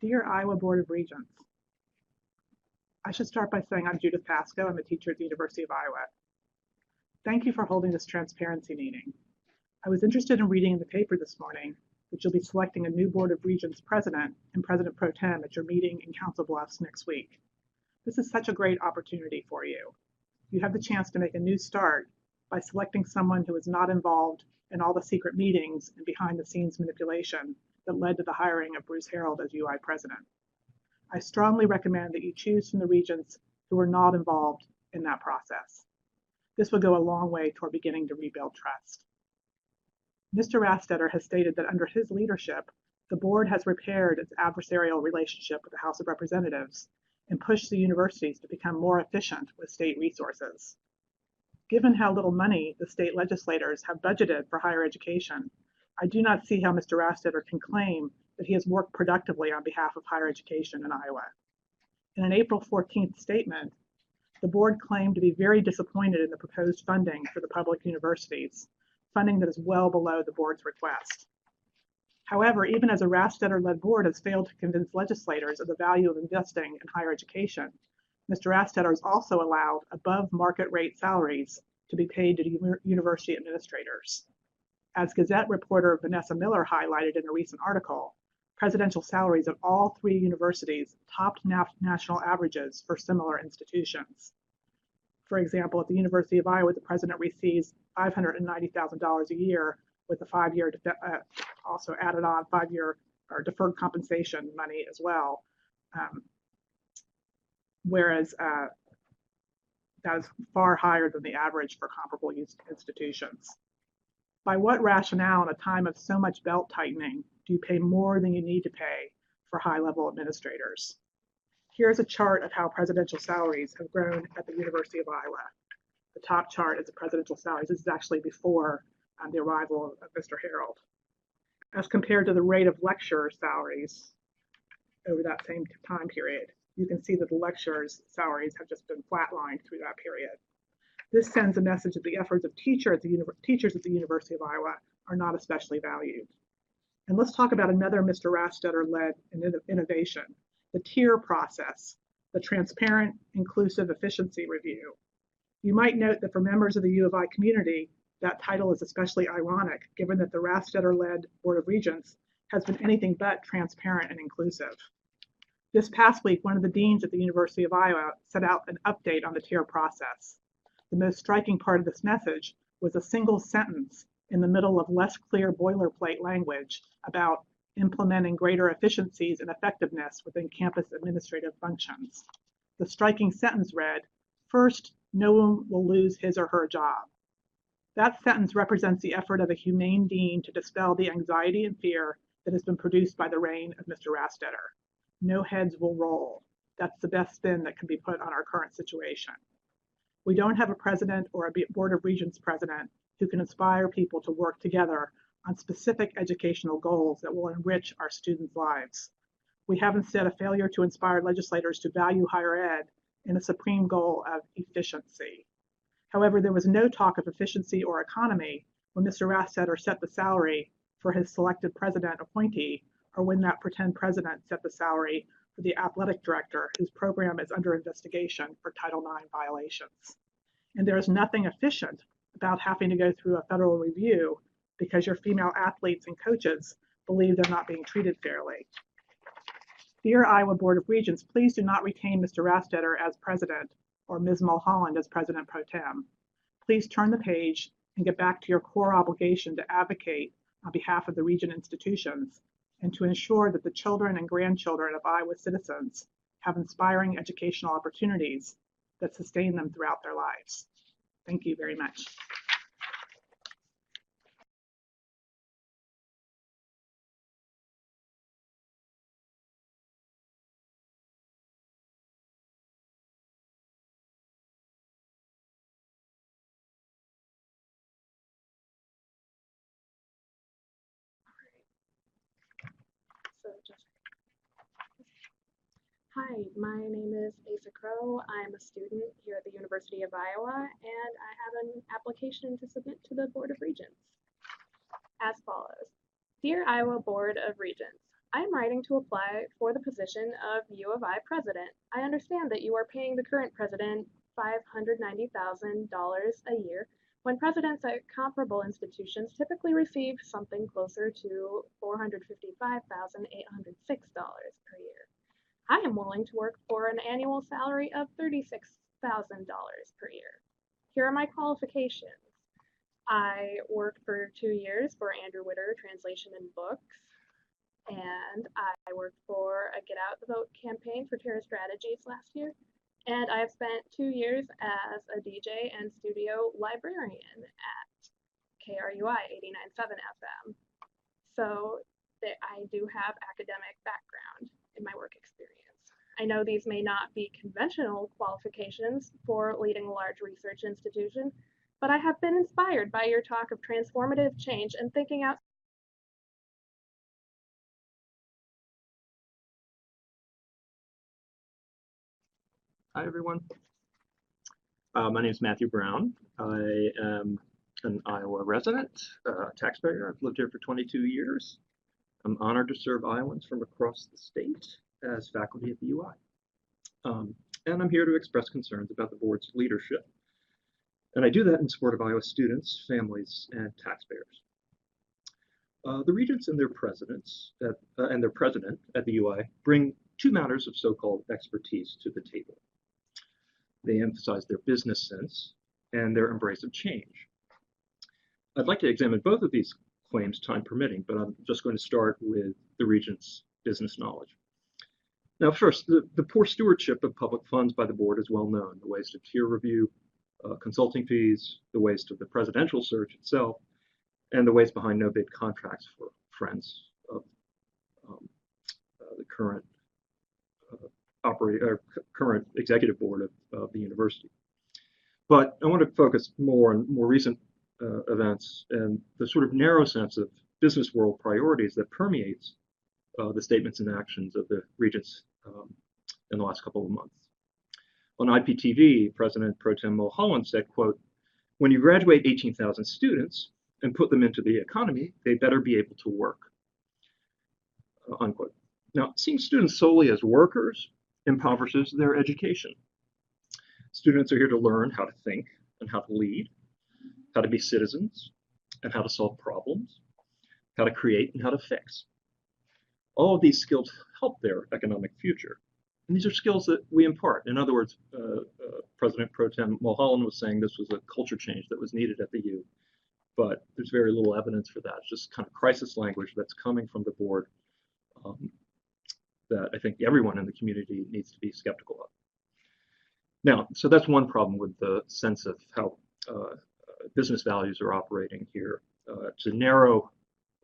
Dear Iowa Board of Regents, I should start by saying I'm Judith Pasco. I'm a teacher at the University of Iowa. Thank you for holding this transparency meeting. I was interested in reading in the paper this morning that you'll be selecting a new Board of Regents president and president pro tem at your meeting in Council Bluffs next week. This is such a great opportunity for you. You have the chance to make a new start by selecting someone who is not involved in all the secret meetings and behind the scenes manipulation that led to the hiring of Bruce Harold as UI president. I strongly recommend that you choose from the regents who are not involved in that process. This will go a long way toward beginning to rebuild trust. Mr. Rastetter has stated that under his leadership, the board has repaired its adversarial relationship with the House of Representatives and pushed the universities to become more efficient with state resources. Given how little money the state legislators have budgeted for higher education, I do not see how Mr. Rastetter can claim that he has worked productively on behalf of higher education in Iowa. In an April 14th statement, the board claimed to be very disappointed in the proposed funding for the public universities, funding that is well below the board's request. However, even as a Rastetter-led board has failed to convince legislators of the value of investing in higher education, Mr. Rastetter has also allowed above market rate salaries to be paid to university administrators. As Gazette reporter Vanessa Miller highlighted in a recent article, presidential salaries at all three universities topped national averages for similar institutions. For example, at the University of Iowa, the president receives $590,000 a year with the 5-year, also added on 5-year or deferred compensation money as well, whereas that is far higher than the average for comparable institutions. By what rationale in a time of so much belt tightening do you pay more than you need to pay for high-level administrators? Here's a chart of how presidential salaries have grown at the University of Iowa. The top chart is the presidential salaries. This is actually before the arrival of Mr. Harold. As compared to the rate of lecturer salaries over that same time period, you can see that the lecturers' salaries have just been flatlined through that period. This sends a message that the efforts of teachers at the University of Iowa are not especially valued. And let's talk about another Mr. Rastetter-led innovation, the tier process, the transparent, inclusive efficiency review. You might note that for members of the U of I community, that title is especially ironic, given that the Rastetter-led Board of Regents has been anything but transparent and inclusive. This past week, one of the deans at the University of Iowa set out an update on the tier process. The most striking part of this message was a single sentence in the middle of less clear boilerplate language about implementing greater efficiencies and effectiveness within campus administrative functions. The striking sentence read, "First, no one will lose his or her job." That sentence represents the effort of a humane dean to dispel the anxiety and fear that has been produced by the reign of Mr. Rastetter. No heads will roll. That's the best spin that can be put on our current situation. We don't have a president or a Board of Regents president who can inspire people to work together on specific educational goals that will enrich our students' lives. We have instead a failure to inspire legislators to value higher ed in a supreme goal of efficiency. However, there was no talk of efficiency or economy when Mr. Rastetter set the salary for his selected president appointee, or when that pretend president set the salary for the athletic director whose program is under investigation for Title IX violations. And there is nothing efficient about having to go through a federal review because your female athletes and coaches believe they're not being treated fairly. Dear Iowa Board of Regents, please do not retain Mr. Rastetter as president or Ms. Mulholland as president pro tem. Please turn the page and get back to your core obligation to advocate on behalf of the region institutions and to ensure that the children and grandchildren of Iowa citizens have inspiring educational opportunities that sustain them throughout their lives. Thank you very much. Hi, my name is Asa Crow. I'm a student here at the University of Iowa, and I have an application to submit to the Board of Regents. As follows. Dear Iowa Board of Regents, I am writing to apply for the position of U of I president. I understand that you are paying the current president $590,000 a year, when presidents at comparable institutions typically receive something closer to $455,806 per year. I am willing to work for an annual salary of $36,000 per year. Here are my qualifications. I worked for 2 years for Andrew Witter Translation and Books, and I worked for a Get Out the Vote campaign for Terra Strategies last year, and I've spent 2 years as a DJ and studio librarian at KRUI 89.7 FM. So I do have academic background in my work experience. I know these may not be conventional qualifications for leading a large research institution, but I have been inspired by your talk of transformative change and thinking out. Hi, everyone. My name is Matthew Brown. I am an Iowa resident, taxpayer. I've lived here for 22 years. I'm honored to serve Iowans from across the state as faculty at the UI. And I'm here to express concerns about the board's leadership. And I do that in support of Iowa students, families, and taxpayers. The regents and their president at the UI bring two matters of so-called expertise to the table. They emphasize their business sense and their embrace of change. I'd like to examine both of these claims, time permitting, but I'm just going to start with the regent's business knowledge. Now, first, the poor stewardship of public funds by the board is well known. The waste of peer review, consulting fees, the waste of the presidential search itself, and the waste behind no-bid contracts for friends of the current current executive board of the university. But I want to focus more on more recent events and the sort of narrow sense of business world priorities that permeates the statements and actions of the regents in the last couple of months. On IPTV, President Pro Tem Mulholland said, quote, "When you graduate 18,000 students and put them into the economy, they better be able to work," unquote. Now, seeing students solely as workers impoverishes their education. Students are here to learn how to think and how to lead, how to be citizens, and how to solve problems, how to create and how to fix. All of these skills help their economic future. And these are skills that we impart. In other words, President Pro Tem Mulholland was saying this was a culture change that was needed at the U, but there's very little evidence for that. It's just kind of crisis language that's coming from the board that I think everyone in the community needs to be skeptical of. Now, so that's one problem with the sense of how business values are operating here, to narrow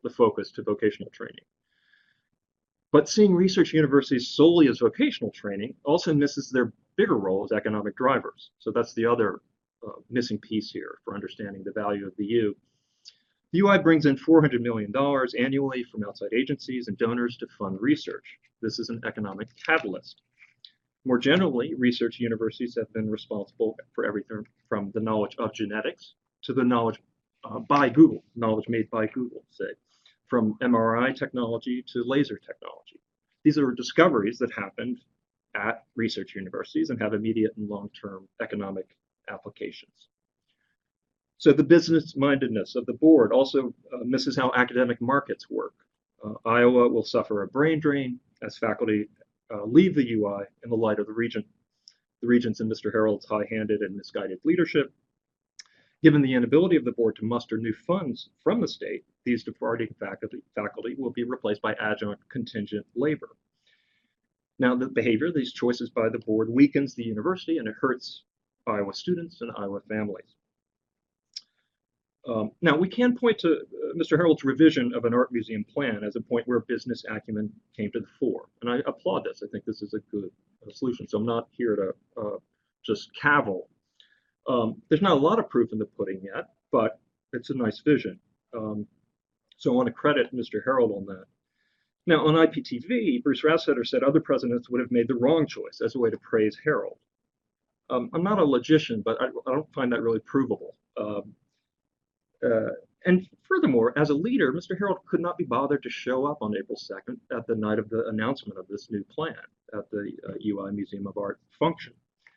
the focus to vocational training. But seeing research universities solely as vocational training also misses their bigger role as economic drivers. So that's the other missing piece here for understanding the value of the U. The UI brings in $400 million annually from outside agencies and donors to fund research. This is an economic catalyst. More generally, research universities have been responsible for everything from the knowledge of genetics to the knowledge by Google, knowledge made by Google, say, from MRI technology to laser technology. These are discoveries that happened at research universities and have immediate and long-term economic applications. So the business-mindedness of the board also misses how academic markets work. Iowa will suffer a brain drain as faculty leave the UI in the light of the regents and Mr. Harold's high-handed and misguided leadership. Given the inability of the board to muster new funds from the state, these departing faculty will be replaced by adjunct contingent labor. Now, the behavior, these choices by the board weakens the university and it hurts Iowa students and Iowa families. Now, we can point to Mr. Harold's revision of an art museum plan as a point where business acumen came to the fore. And I applaud this. I think this is a good solution. So I'm not here to just cavil. There's not a lot of proof in the pudding yet, but it's a nice vision. So I want to credit Mr. Harold on that. Now, on IPTV, Bruce Rassetter said other presidents would have made the wrong choice as a way to praise Harold. I'm not a logician, but I don't find that really provable. And furthermore, as a leader, Mr. Harold could not be bothered to show up on April 2nd at the night of the announcement of this new plan at the UI Museum of Art function.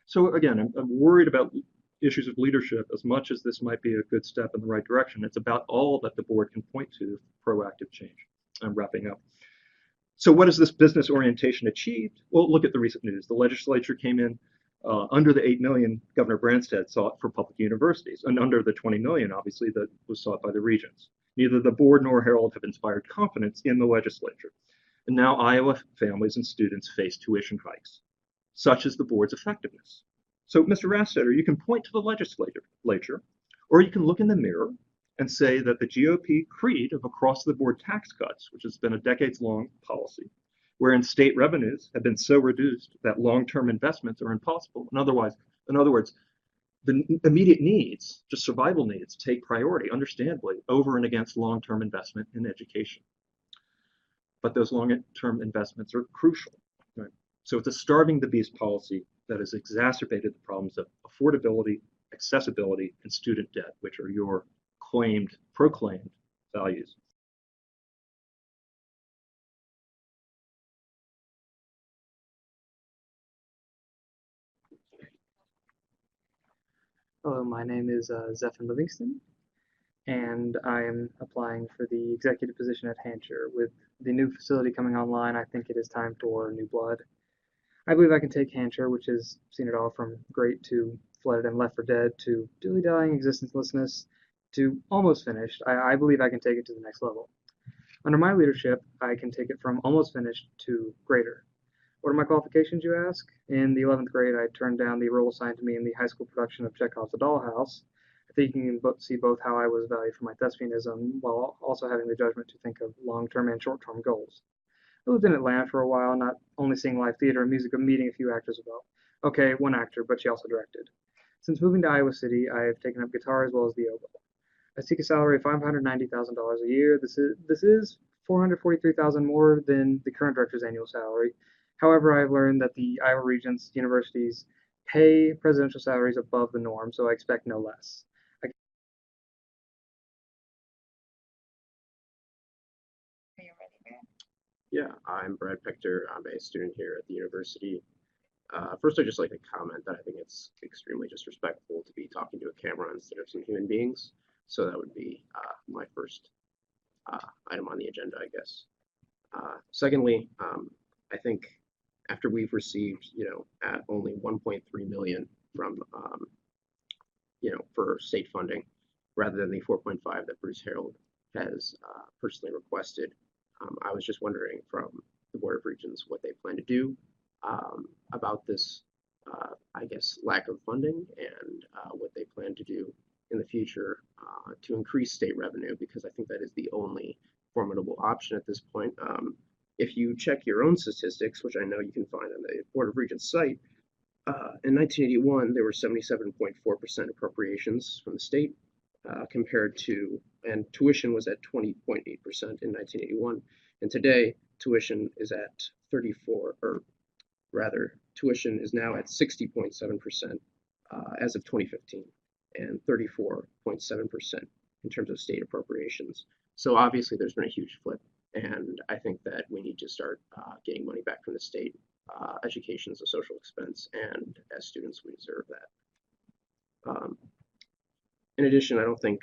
So again, I'm worried about issues of leadership as much as this might be a good step in the right direction. It's about all that the board can point to proactive change. I'm wrapping up. So what has this business orientation achieved? Well, look at the recent news. The legislature came in under the 8 million Governor Branstad sought for public universities, and under the 20 million, obviously, that was sought by the regions. Neither the board nor Harold have inspired confidence in the legislature. And now Iowa families and students face tuition hikes. Such is the board's effectiveness. So, Mr. Rastetter, you can point to the legislature, or you can look in the mirror and say that the GOP creed of across-the-board tax cuts, which has been a decades-long policy, wherein state revenues have been so reduced that long-term investments are impossible. In other words, the immediate needs, just survival needs, take priority, understandably, over and against long-term investment in education. But those long-term investments are crucial. Right? So it's a starving the beast policy that has exacerbated the problems of affordability, accessibility, and student debt, which are your proclaimed values. Hello, my name is Zephyr Livingston, and I am applying for the executive position at Hancher. With the new facility coming online, I think it is time for new blood. I believe I can take Hancher, which has seen it all from great to flooded and left for dead to dilly-dallying existencelessness to almost finished. I believe I can take it to the next level. Under my leadership, I can take it from almost finished to greater. What are my qualifications, you ask? In the 11th grade, I turned down the role assigned to me in the high school production of Chekhov's The Dollhouse. I think you can see both how I was valued for my thespianism while also having the judgment to think of long-term and short-term goals. I lived in Atlanta for a while, not only seeing live theater and music, but meeting a few actors as well. Okay, one actor, but she also directed. Since moving to Iowa City, I have taken up guitar as well as the oboe. I seek a salary of $590,000 a year. This is $443,000 more than the current director's annual salary. However, I've learned that the Iowa Regents universities pay presidential salaries above the norm, so I expect no less. Are you ready, Brad? Yeah, I'm Brad Pector. I'm a student here at the university. First, I'd just like to comment that I think it's extremely disrespectful to be talking to a camera instead of some human beings. So that would be my first item on the agenda, I guess. Secondly, I think after we've received, at only 1.3 million from, for state funding, rather than the 4.5 that Bruce Harold has personally requested, I was just wondering from the Board of Regents what they plan to do about this, I guess, lack of funding and what they plan to do in the future to increase state revenue, because I think that is the only formidable option at this point. If you check your own statistics, which I know you can find on the Board of Regents site, in 1981, there were 77.4% appropriations from the state compared to, and tuition was at 20.8% in 1981. And today, tuition is at 34, or rather, tuition is now at 60.7% as of 2015, and 34.7% in terms of state appropriations. So obviously, there's been a huge flip. And I think that we need to start getting money back from the state. Education is a social expense, and as students, we deserve that. In addition, I don't think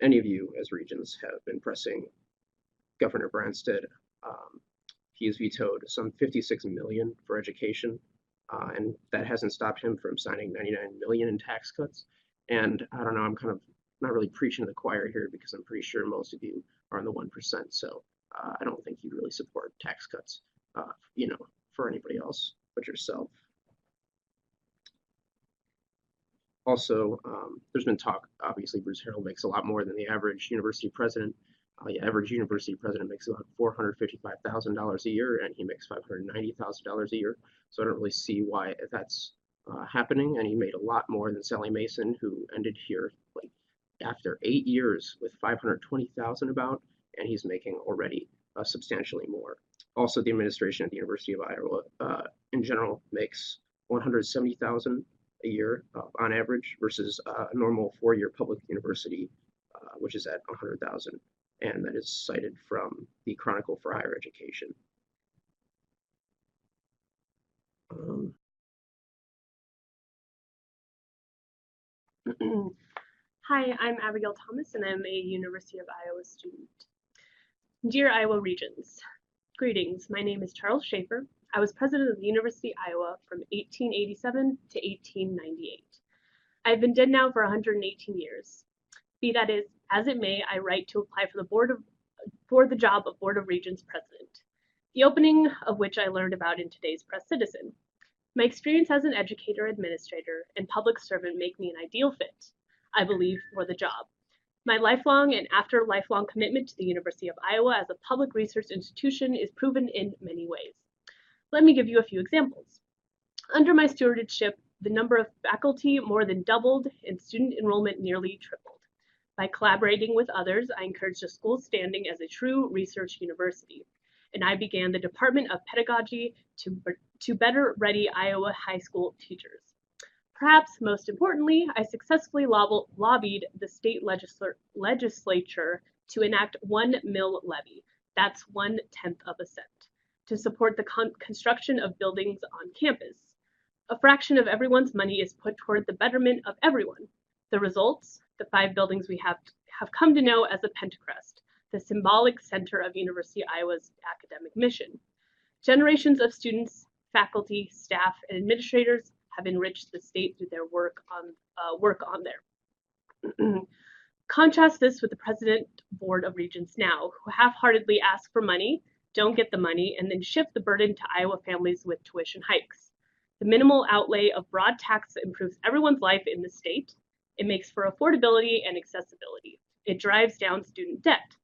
any of you as regents have been pressing Governor Branstad. He has vetoed some $56 million for education, and that hasn't stopped him from signing $99 million in tax cuts. And I don't know, I'm kind of not really preaching to the choir here because I'm pretty sure most of you are in the 1%. So I don't think you really support tax cuts, for anybody else but yourself. Also, there's been talk, obviously, Bruce Harold makes a lot more than the average university president. The average university president makes about $455,000 a year, and he makes $590,000 a year. So I don't really see why that's happening. And he made a lot more than Sally Mason, who ended here after 8 years with $520,000 about, and he's making already substantially more. Also, the administration at the University of Iowa in general makes $170,000 a year on average versus a normal 4-year public university which is at 100,000, and that is cited from the Chronicle for Higher Education. Hi, I'm Abigail Thomas, and I'm a University of Iowa student. Dear Iowa Regions, greetings. My name is Charles Schaefer. I was president of the University of Iowa from 1887 to 1898. I've been dead now for 118 years. Be that as it may, I write to apply for the job of Board of Regents president, the opening of which I learned about in today's Press Citizen. My experience as an educator, administrator, and public servant make me an ideal fit, I believe, for the job. My lifelong and after lifelong commitment to the University of Iowa as a public research institution is proven in many ways. Let me give you a few examples. Under my stewardship, the number of faculty more than doubled and student enrollment nearly tripled. By collaborating with others, I encouraged the school's standing as a true research university, and I began the Department of Pedagogy to better ready Iowa high school teachers. Perhaps most importantly, I successfully lobbied the state legislature to enact 1 mill levy, that's 1/10 of a cent, to support the construction of buildings on campus. A fraction of everyone's money is put toward the betterment of everyone. The results, the 5 buildings we have come to know as the Pentacrest, the symbolic center of University of Iowa's academic mission. Generations of students, faculty, staff, and administrators have enriched the state through their work on there. Contrast this with the President Board of Regents now, who half-heartedly ask for money, don't get the money, and then shift the burden to Iowa families with tuition hikes. The minimal outlay of broad tax improves everyone's life in the state. It makes for affordability and accessibility. It drives down student debt.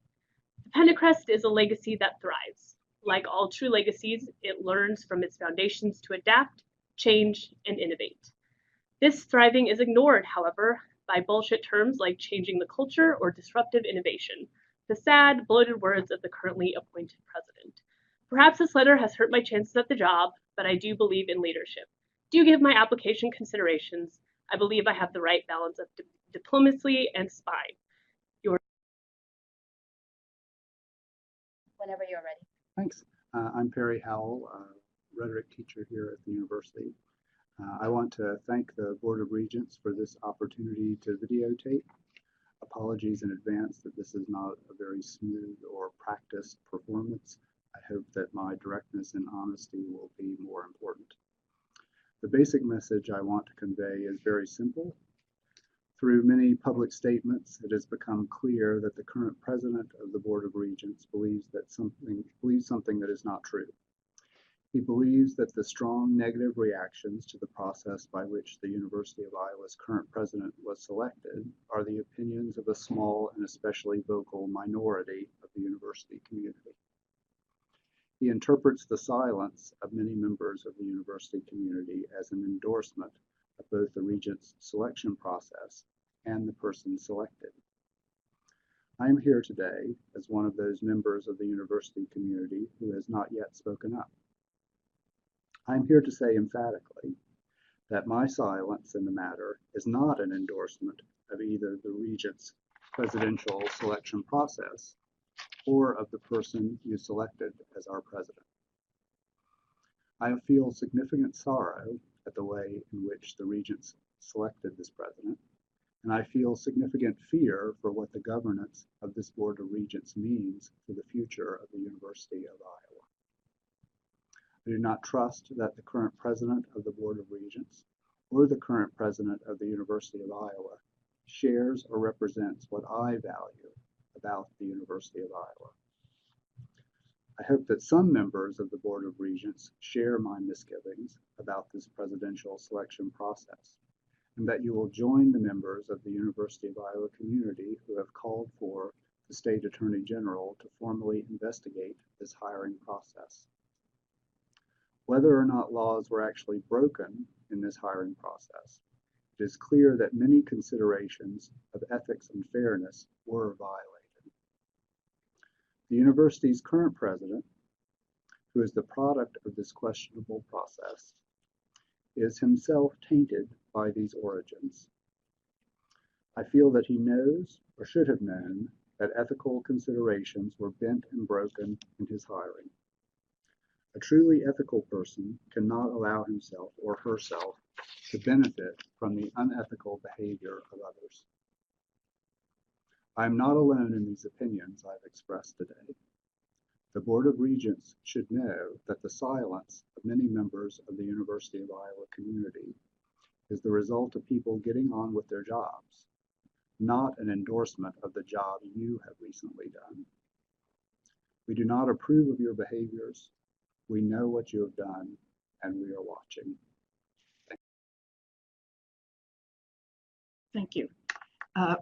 The Pentacrest is a legacy that thrives. Like all true legacies, it learns from its foundations to adapt, change, and innovate. This thriving is ignored, however, by bullshit terms like changing the culture or disruptive innovation, the sad, bloated words of the currently appointed president. Perhaps this letter has hurt my chances at the job, but I do believe in leadership. Do give my application considerations. I believe I have the right balance of diplomacy and spine. Whenever you're ready. Thanks. I'm Perry Howell, rhetoric teacher here at the university. I want to thank the Board of Regents for this opportunity to videotape. Apologies in advance that this is not a very smooth or practiced performance. I hope that my directness and honesty will be more important. The basic message I want to convey is very simple. Through many public statements, it has become clear that the current president of the Board of Regents believes something that is not true. He believes that the strong negative reactions to the process by which the University of Iowa's current president was selected are the opinions of a small and especially vocal minority of the university community. He interprets the silence of many members of the university community as an endorsement of both the regent's selection process and the person selected. I am here today as one of those members of the university community who has not yet spoken up. I am here to say emphatically that my silence in the matter is not an endorsement of either the regent's presidential selection process or of the person you selected as our president. I feel significant sorrow at the way in which the regents selected this president, and I feel significant fear for what the governance of this Board of Regents means for the future of the University of Iowa. I do not trust that the current president of the Board of Regents or the current president of the University of Iowa shares or represents what I value about the University of Iowa. I hope that some members of the Board of Regents share my misgivings about this presidential selection process, and that you will join the members of the University of Iowa community who have called for the State Attorney General to formally investigate this hiring process. Whether or not laws were actually broken in this hiring process, it is clear that many considerations of ethics and fairness were violated. The university's current president, who is the product of this questionable process, is himself tainted by these origins. I feel that he knows, or should have known, that ethical considerations were bent and broken in his hiring. A truly ethical person cannot allow himself or herself to benefit from the unethical behavior of others. I am not alone in these opinions I've expressed today. The Board of Regents should know that the silence of many members of the University of Iowa community is the result of people getting on with their jobs, not an endorsement of the job you have recently done. We do not approve of your behaviors. We know what you have done, and we are watching. Thank you.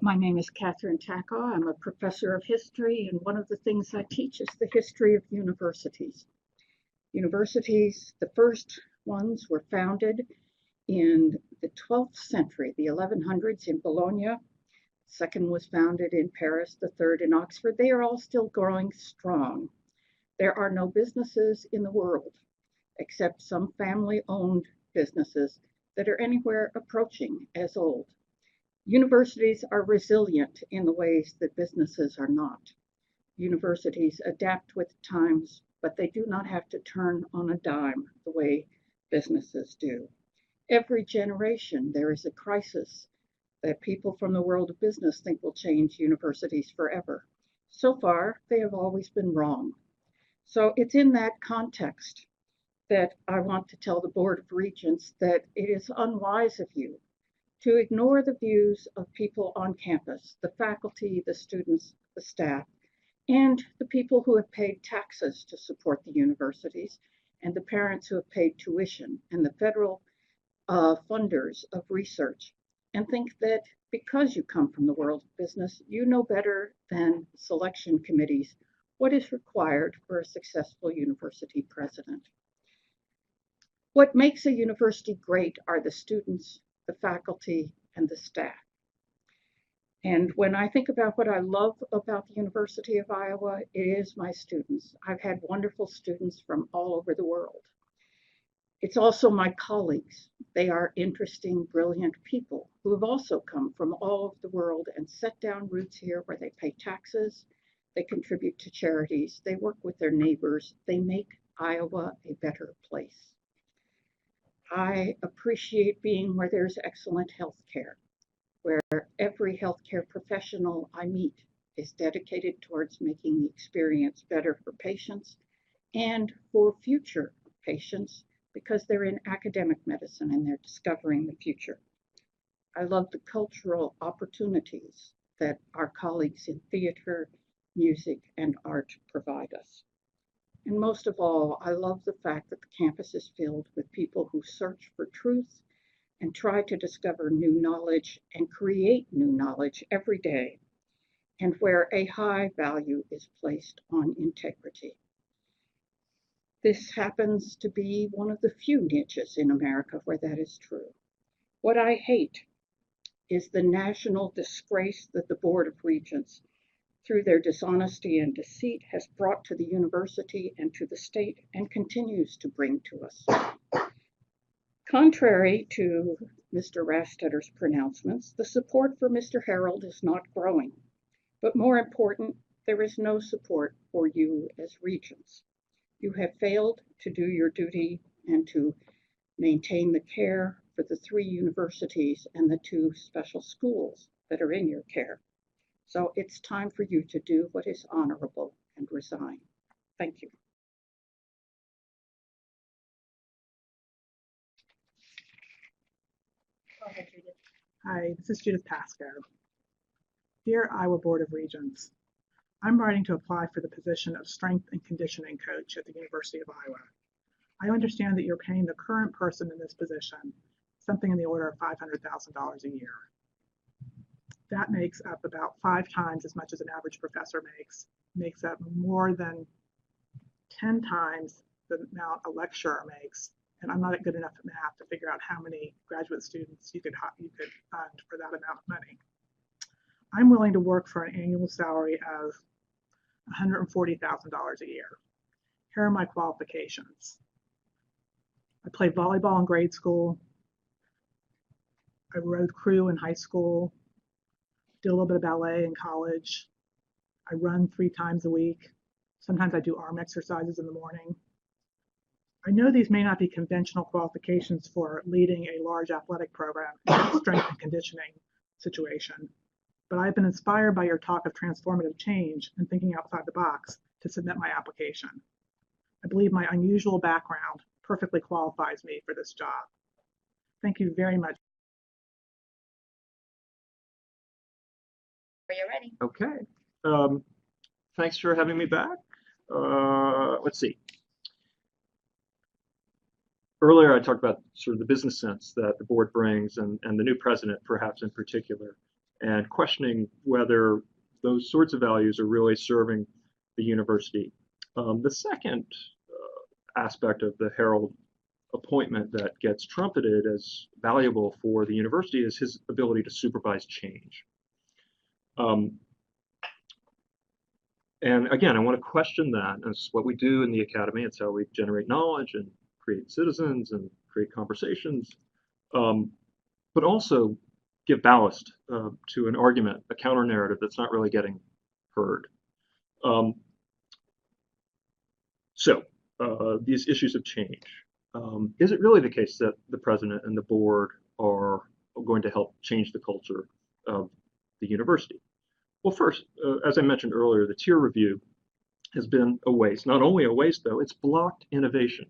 My name is Catherine Takaw. I'm a professor of history, and one of the things I teach is the history of universities. Universities, the first ones were founded in the 12th century, the 1100s in Bologna. The second was founded in Paris, the third in Oxford. They are all still growing strong. There are no businesses in the world, except some family-owned businesses that are anywhere approaching as old. Universities are resilient in the ways that businesses are not. Universities adapt with times, but they do not have to turn on a dime the way businesses do. Every generation, there is a crisis that people from the world of business think will change universities forever. So far, they have always been wrong. So it's in that context that I want to tell the Board of Regents that it is unwise of you to ignore the views of people on campus, the faculty, the students, the staff, and the people who have paid taxes to support the universities, and the parents who have paid tuition, and the federal funders of research, and think that because you come from the world of business, you know better than selection committees what is required for a successful university president. What makes a university great are the students, the faculty, and the staff. And when I think about what I love about the University of Iowa, it is my students. I've had wonderful students from all over the world. It's also my colleagues. They are interesting, brilliant people who have also come from all over the world and set down roots here where they pay taxes, they contribute to charities, they work with their neighbors, they make Iowa a better place. I appreciate being where there's excellent health care, where every healthcare professional I meet is dedicated towards making the experience better for patients and for future patients because they're in academic medicine and they're discovering the future. I love the cultural opportunities that our colleagues in theater, music, and art provide us. And most of all, I love the fact that the campus is filled with people who search for truth and try to discover new knowledge and create new knowledge every day, and where a high value is placed on integrity. This happens to be one of the few niches in America where that is true. What I hate is the national disgrace that the Board of Regents, through their dishonesty and deceit, has brought to the university and to the state and continues to bring to us. Contrary to Mr. Rastetter's pronouncements, the support for Mr. Harold is not growing. But more important, there is no support for you as regents. You have failed to do your duty and to maintain the care for the 3 universities and the 2 special schools that are in your care. So it's time for you to do what is honorable and resign. Thank you. Go ahead, Judith. Hi, this is Judith Pasco. Dear Iowa Board of Regents, I'm writing to apply for the position of strength and conditioning coach at the University of Iowa. I understand that you're paying the current person in this position something in the order of $500,000 a year. That makes up about 5 times as much as an average professor makes up more than 10 times the amount a lecturer makes. And I'm not good enough at math to figure out how many graduate students you could fund for that amount of money. I'm willing to work for an annual salary of $140,000 a year. Here are my qualifications. I played volleyball in grade school. I rode crew in high school. did a little bit of ballet in college. I run 3 times a week. Sometimes I do arm exercises in the morning. I know these may not be conventional qualifications for leading a large athletic program in a strength and conditioning situation, but I've been inspired by your talk of transformative change and thinking outside the box to submit my application. I believe my unusual background perfectly qualifies me for this job. Thank you very much. Are you ready? Okay. Thanks for having me back. Let's see. Earlier, I talked about sort of the business sense that the board brings and the new president, perhaps in particular, and questioning whether those sorts of values are really serving the university. The second aspect of the Herald appointment that gets trumpeted as valuable for the university is his ability to supervise change. And again, I want to question that. It's what we do in the academy. It's how we generate knowledge and create citizens and create conversations, but also give ballast to an argument, a counter narrative that's not really getting heard. These issues of change. Is it really the case that the president and the board are going to help change the culture of the university? Well, first, as I mentioned earlier, the tier review has been a waste. Not only a waste, though, it's blocked innovation.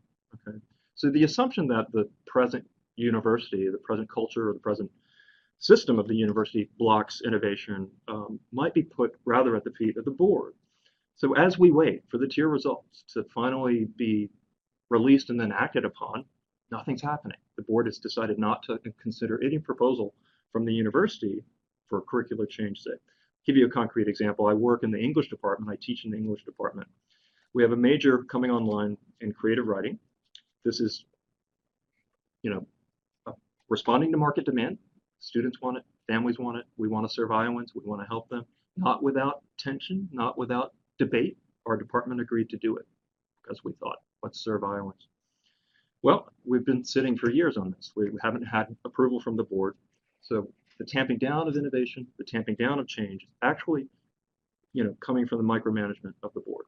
Okay, so the assumption that the present university, the present culture, or the present system of the university blocks innovation might be put rather at the feet of the board. So as we wait for the tier results to finally be released and then acted upon, nothing's happening. The board has decided not to consider any proposal from the university for curricular change. Say, give you a concrete example. I work in the English department. I teach in the English department. We have a major coming online in creative writing. This is, responding to market demand. Students want it, families want it. We want to serve Iowans. We want to help them, not without tension, not without debate. Our department agreed to do it because we thought, let's serve Iowans. Well, we've been sitting for years on this. We haven't had approval from the board. So the tamping down of innovation, the tamping down of change, actually, coming from the micromanagement of the board.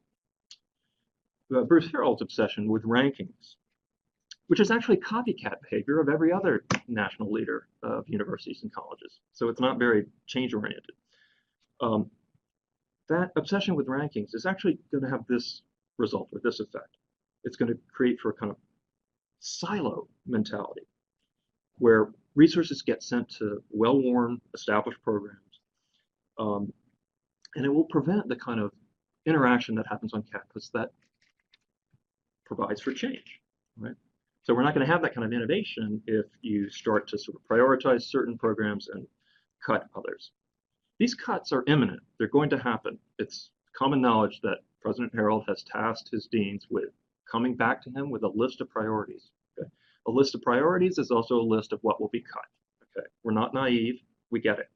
Bruce Herald's obsession with rankings, which is actually copycat behavior of every other national leader of universities and colleges. So it's not very change-oriented. That obsession with rankings is actually going to have this result or this effect. It's going to create for a kind of silo mentality where resources get sent to well-worn, established programs, and it will prevent the kind of interaction that happens on campus that provides for change, right? So we're not going to have that kind of innovation if you start to sort of prioritize certain programs and cut others. These cuts are imminent. They're going to happen. It's common knowledge that President Herald has tasked his deans with coming back to him with a list of priorities. Okay? A list of priorities is also a list of what will be cut. Okay? We're not naive. We get it.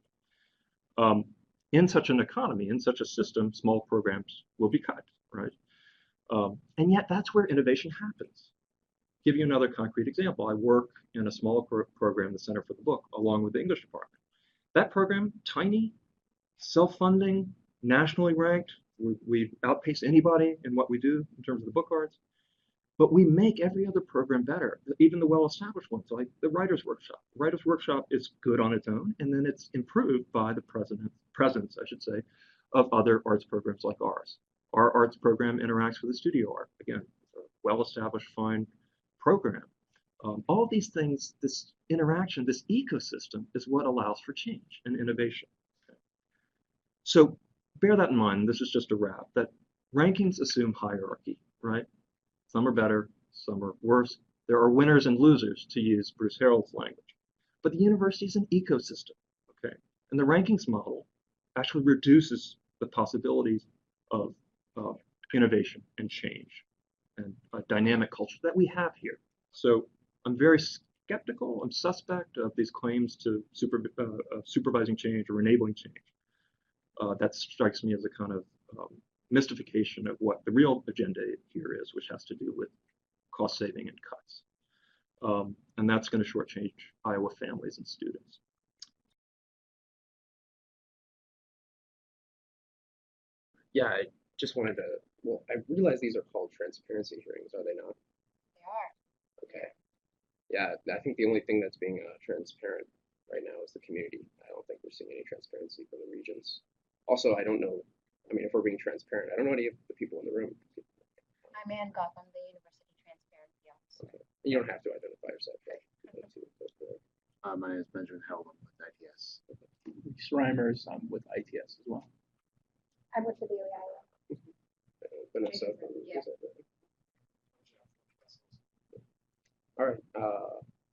In such an economy, in such a system, small programs will be cut, right? And yet that's where innovation happens. Give you another concrete example. I work in a small program, the Center for the Book, along with the English department. That program, tiny, self-funding, nationally ranked. We outpace anybody in what we do in terms of the book arts. But we make every other program better, even the well-established ones, like the Writers' Workshop. The Writers' Workshop is good on its own, and then it's improved by the presence, I should say, of other arts programs like ours. Our arts program interacts with the studio art. Again, a well-established, fine program. All of these things, this interaction, this ecosystem is what allows for change and innovation. Okay. So bear that in mind. This is just a wrap, that rankings assume hierarchy, right? Some are better, some are worse. There are winners and losers, to use Bruce Herald's language. But the university is an ecosystem, okay? And the rankings model actually reduces the possibilities of innovation and change and a dynamic culture that we have here. So I'm very skeptical, I'm suspect of these claims to supervising change or enabling change. That strikes me as a kind of mystification of what the real agenda here is, which has to do with cost saving and cuts. And that's going to shortchange Iowa families and students. Yeah, I just wanted to, well, I realize these are called transparency hearings, are they not? They are. Okay. Yeah, I think the only thing that's being transparent right now is the community. I don't think we're seeing any transparency from the regions. Also, I don't know, I mean, if we're being transparent, I don't know any of the people in the room. I'm Ann Gotham, the University Transparency Officer. Okay. You don't have to identify yourself, right? You don't need to. My name is Benjamin Heldman with ITS. Reese Reimers with ITS as well. I'm with the Daily Iowa. Vanessa. Yeah. All right.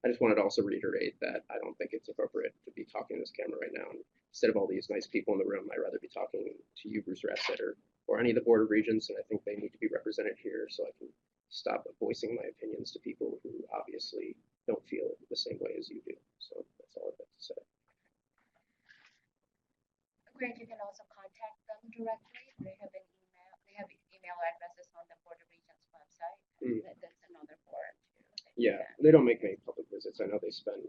I just wanted to also reiterate that I don't think it's appropriate to be talking to this camera right now. And instead of all these nice people in the room, I'd rather be talking to you, Bruce Ratstetter, or any of the Board of Regents, and I think they need to be represented here so I can stop voicing my opinions to people who obviously don't feel the same way as you do. So that's all I've got to say. Great, you can also contact them directly. They have email addresses on the Board of Regents website. That's another forum too. Yeah, they don't make many public visits. I know they spend,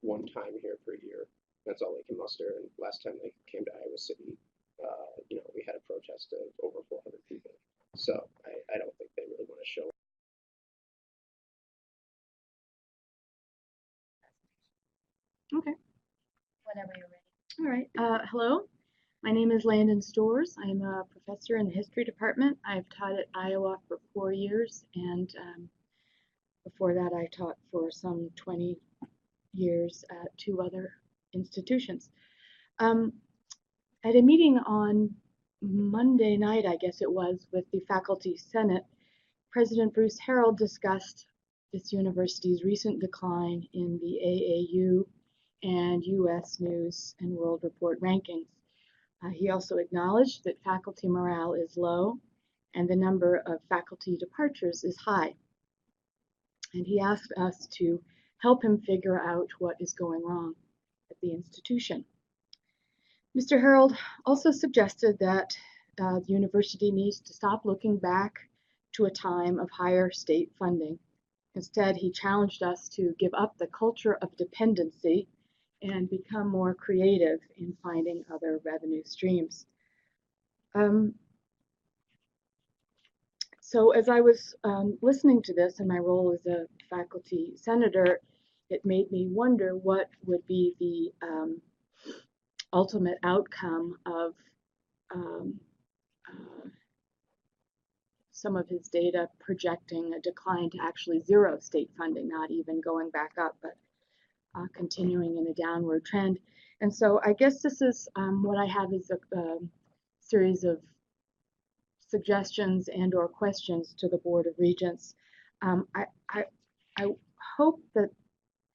one time here per year. That's all they can muster. And last time they came to Iowa City, we had a protest of over 400 people. So I don't think they really want to show. Okay. Whenever you're ready. All right. Hello. My name is Landon Storrs. I'm a professor in the history department. I've taught at Iowa for 4 years, and before that I taught for some 20 years at 2 other institutions. At a meeting on Monday night, I guess it was, with the Faculty Senate, President Bruce Harrell discussed this university's recent decline in the AAU and U.S. News and World Report rankings. He also acknowledged that faculty morale is low and the number of faculty departures is high. And he asked us to help him figure out what is going wrong at the institution. Mr. Harrell also suggested that the university needs to stop looking back to a time of higher state funding. Instead, he challenged us to give up the culture of dependency and become more creative in finding other revenue streams. So as I was listening to this in my role as a faculty senator, it made me wonder what would be the ultimate outcome of some of his data projecting a decline to actually 0 state funding, not even going back up, but continuing in a downward trend. And so I guess this is what I have is a series of suggestions and or questions to the Board of Regents. I hope that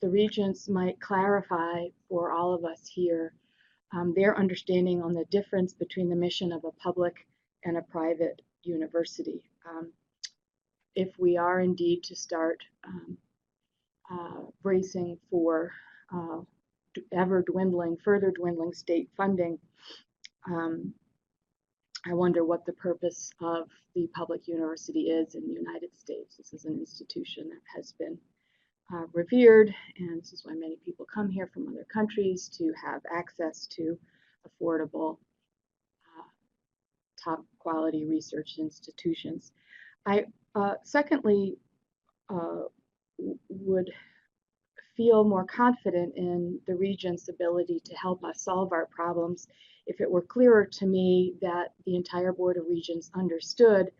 the Regents might clarify for all of us here their understanding on the difference between the mission of a public and a private university. If we are indeed to start bracing for further dwindling state funding, I wonder what the purpose of the public university is in the United States. This is an institution that has been revered, and this is why many people come here from other countries to have access to affordable, top quality research institutions. I secondly would feel more confident in the Regents' ability to help us solve our problems if it were clearer to me that the entire Board of Regents understood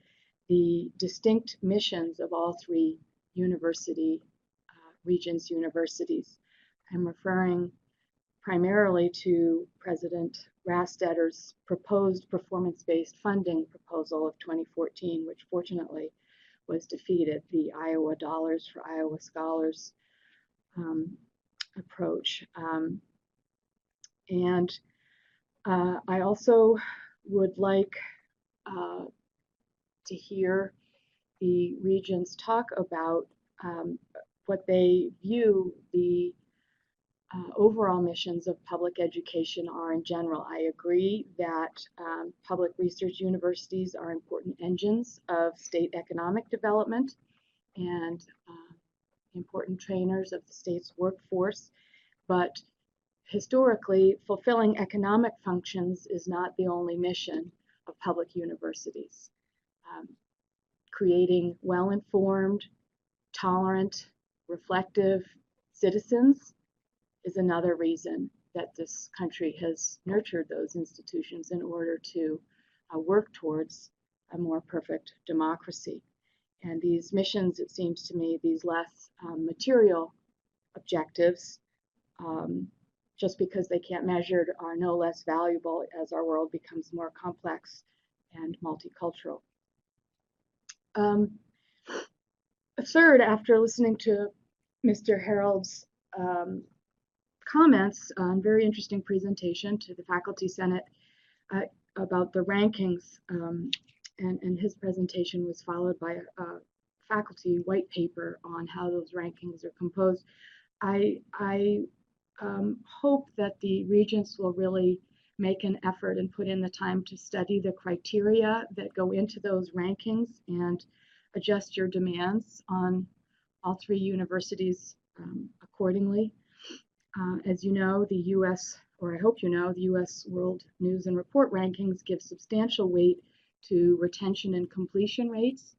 the distinct missions of all 3 Regents universities. I'm referring primarily to President Rastetter's proposed performance-based funding proposal of 2014, which fortunately was defeated, the Iowa Dollars for Iowa Scholars approach. And I also would like to hear the Regents talk about what they view the overall missions of public education are in general. I agree that public research universities are important engines of state economic development and important trainers of the state's workforce, but historically, fulfilling economic functions is not the only mission of public universities. Creating well-informed, tolerant, reflective citizens is another reason that this country has nurtured those institutions in order to work towards a more perfect democracy. And these missions, it seems to me, these less material objectives, just because they can't measure, are no less valuable as our world becomes more complex and multicultural. Third, after listening to Mr. Harold's comments on very interesting presentation to the Faculty Senate about the rankings, and his presentation was followed by a faculty white paper on how those rankings are composed. I hope that the regents will really make an effort and put in the time to study the criteria that go into those rankings and adjust your demands on all three universities accordingly. As you know, the U.S., or I hope you know, the U.S. World News and Report rankings give substantial weight to retention and completion rates,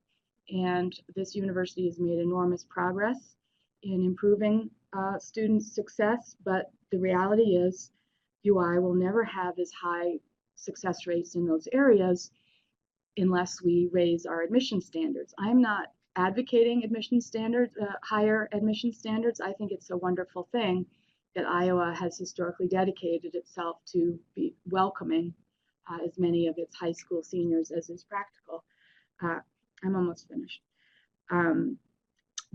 and this university has made enormous progress in improving student success, but the reality is UI will never have as high success rates in those areas unless we raise our admission standards. I'm not advocating admission standards, higher admission standards. I think it's a wonderful thing that Iowa has historically dedicated itself to be welcoming as many of its high school seniors as is practical. I'm almost finished.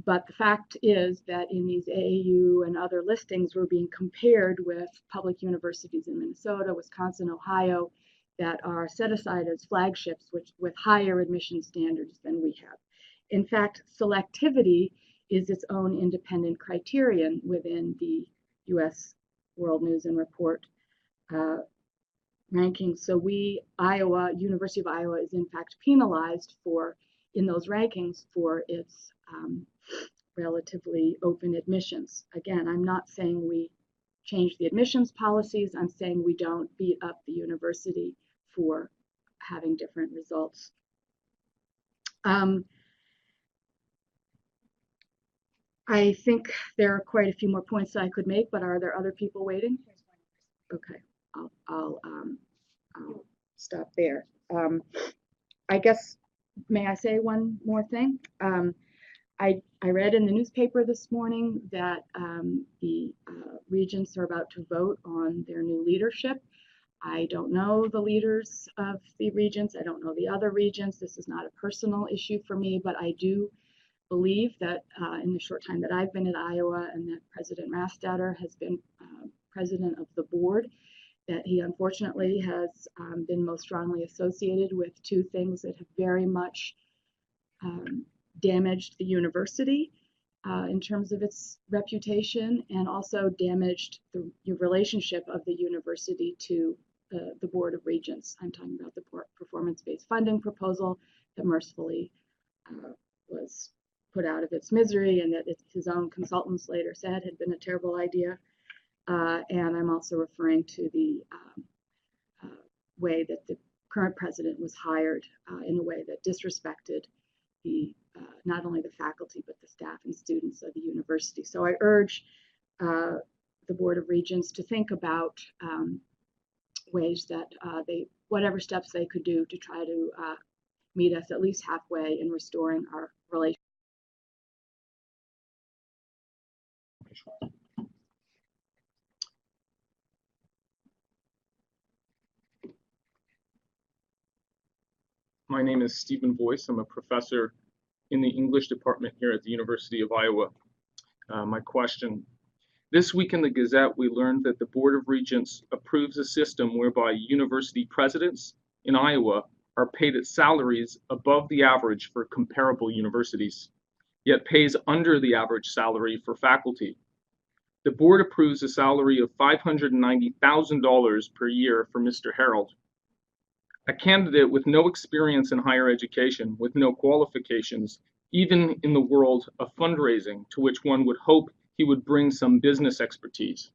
But the fact is that in these AAU and other listings, we're being compared with public universities in Minnesota, Wisconsin, Ohio, that are set aside as flagships with higher admission standards than we have. In fact, selectivity is its own independent criterion within the U.S. World News and Report rankings. So Iowa, University of Iowa is in fact penalized in those rankings for its relatively open admissions. Again, I'm not saying we change the admissions policies. I'm saying we don't beat up the university for having different results. I think there are quite a few more points that I could make, but are there other people waiting? Okay, I'll stop there. I guess, may I say one more thing? I read in the newspaper this morning that the regents are about to vote on their new leadership. I don't know the leaders of the regents. I don't know the other regents. This is not a personal issue for me, but I do believe that in the short time that I've been at Iowa and that President Rastatter has been president of the board, that he unfortunately has been most strongly associated with two things that have very much damaged the university in terms of its reputation, and also damaged the relationship of the university to the Board of Regents. I'm talking about the performance-based funding proposal that mercifully was put out of its misery, and that his own consultants later said had been a terrible idea. And I'm also referring to the way that the current president was hired in a way that disrespected not only the faculty, but the staff and students of the university. So I urge the Board of Regents to think about ways that whatever steps they could do to try to meet us at least halfway in restoring our relationship. My name is Stephen Boyce. I'm a professor in the English department here at the University of Iowa. My question: this week in the Gazette, we learned that the Board of Regents approves a system whereby university presidents in Iowa are paid at salaries above the average for comparable universities, yet pays under the average salary for faculty. The board approves a salary of $590,000 per year for Mr. Harold, a candidate with no experience in higher education, with no qualifications, even in the world of fundraising, to which one would hope he would bring some business expertise.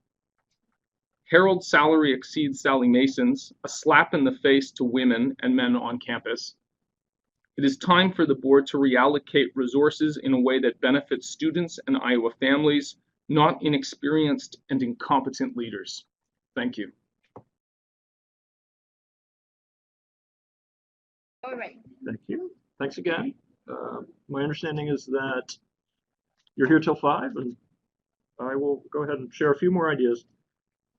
Harold's salary exceeds Sally Mason's, a slap in the face to women and men on campus. It is time for the board to reallocate resources in a way that benefits students and Iowa families, not inexperienced and incompetent leaders. Thank you. All right. Thank you. Thanks again. My understanding is that you're here till 5, and I will go ahead and share a few more ideas.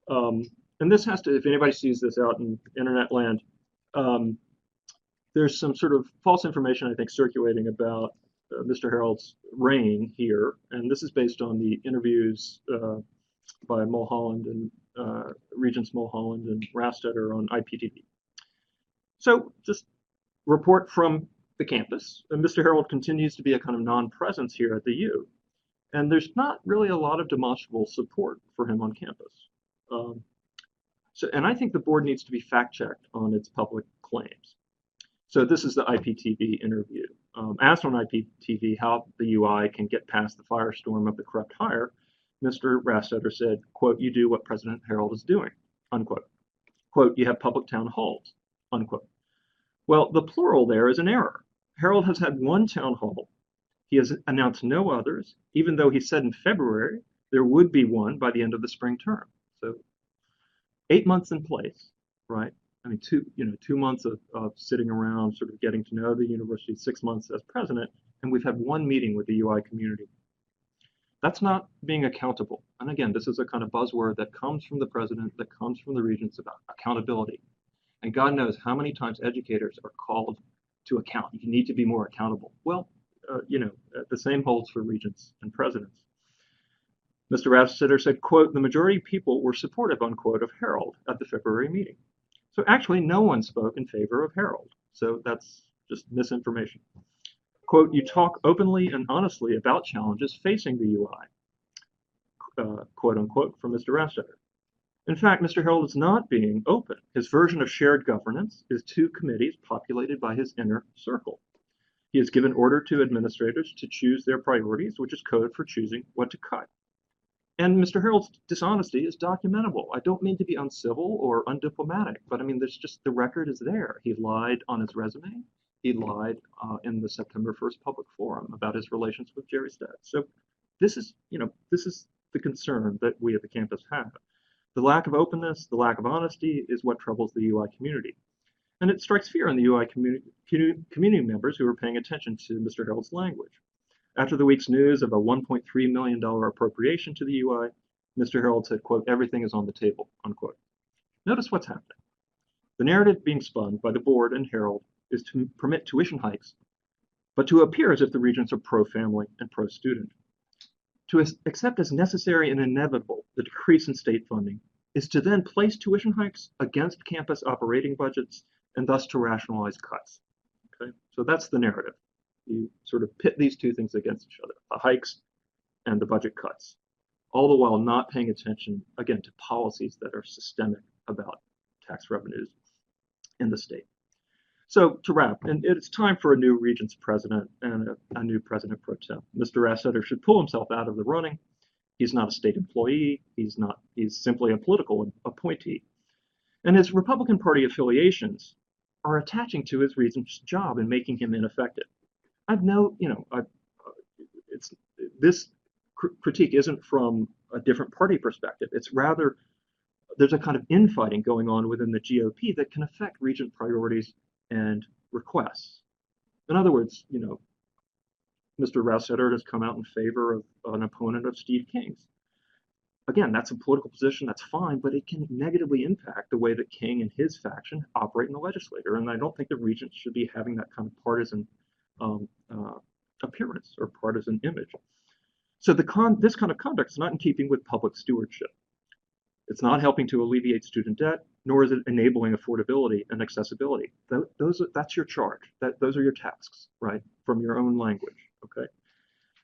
And this has to, if anybody sees this out in internet land, there's some sort of false information, I think, circulating about Mr. Harold's reign here, and this is based on the interviews by Mulholland and Regents Mulholland and Rastetter on IPTV. So just report from the campus, and Mr. Harold continues to be a kind of non-presence here at the U, and there's not really a lot of demonstrable support for him on campus. And I think the board needs to be fact-checked on its public claims. So this is the IPTV interview. Asked on IPTV how the UI can get past the firestorm of the corrupt hire, Mr. Rastetter said, quote, "You do what President Harold is doing," unquote. Quote, "You have public town halls," unquote. Well, the plural there is an error. Harold has had one town hall. He has announced no others, even though he said in February there would be one by the end of the spring term. So 8 months in place, right? I mean, 2 months of sitting around, sort of getting to know the university, 6 months as president, and we've had one meeting with the UI community. That's not being accountable. And again, this is a kind of buzzword that comes from the president, that comes from the regents about accountability. And God knows how many times educators are called to account. You need to be more accountable. Well, the same holds for regents and presidents. Mr. Rastetter said, quote, "The majority of people were supportive," unquote, of Harold at the February meeting. So actually, no one spoke in favor of Harold. So that's just misinformation. Quote, "You talk openly and honestly about challenges facing the UI," quote unquote, from Mr. Rastetter. In fact, Mr. Harold is not being open. His version of shared governance is 2 committees populated by his inner circle. He has given order to administrators to choose their priorities, which is code for choosing what to cut. And Mr. Harold's dishonesty is documentable. I don't mean to be uncivil or undiplomatic, but I mean, there's just, the record is there. He lied on his resume. He lied in the September 1st public forum about his relations with Jerry Stead. So this is the concern that we at the campus have. The lack of openness, the lack of honesty is what troubles the UI community. And it strikes fear in the UI community members who are paying attention to Mr. Harold's language. After the week's news of a $1.3 million appropriation to the UI, Mr. Harold said, quote, "Everything is on the table," unquote. Notice what's happening. The narrative being spun by the board and Harold is to permit tuition hikes, but to appear as if the regents are pro-family and pro-student. To accept as necessary and inevitable the decrease in state funding is to then place tuition hikes against campus operating budgets and thus to rationalize cuts. Okay, so that's the narrative. You sort of pit these 2 things against each other, the hikes and the budget cuts, all the while not paying attention, again, to policies that are systemic about tax revenues in the state. So to wrap, and it's time for a new regents president and a new president pro tem. Mr. Rastetter should pull himself out of the running. He's not a state employee. He's simply a political appointee. And his Republican Party affiliations are attaching to his regent's job and making him ineffective. This critique isn't from a different party perspective. It's rather, there's a kind of infighting going on within the GOP that can affect regent priorities and requests. In other words, Mr. Rastetter has come out in favor of an opponent of Steve King's. Again, that's a political position, that's fine, but it can negatively impact the way that King and his faction operate in the legislature. And I don't think the regents should be having that kind of partisan appearance or partisan image. So this kind of conduct is not in keeping with public stewardship. It's not helping to alleviate student debt, nor is it enabling affordability and accessibility. That's your charge. Those are your tasks, right, from your own language, okay?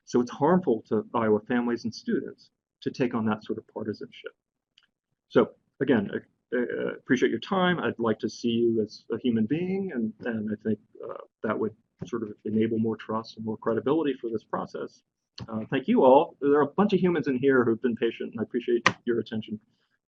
So it's harmful to Iowa families and students to take on that sort of partisanship. So again, appreciate your time. I'd like to see you as a human being, and I think that would sort of enable more trust and more credibility for this process. Thank you all. There are a bunch of humans in here who've been patient, and I appreciate your attention.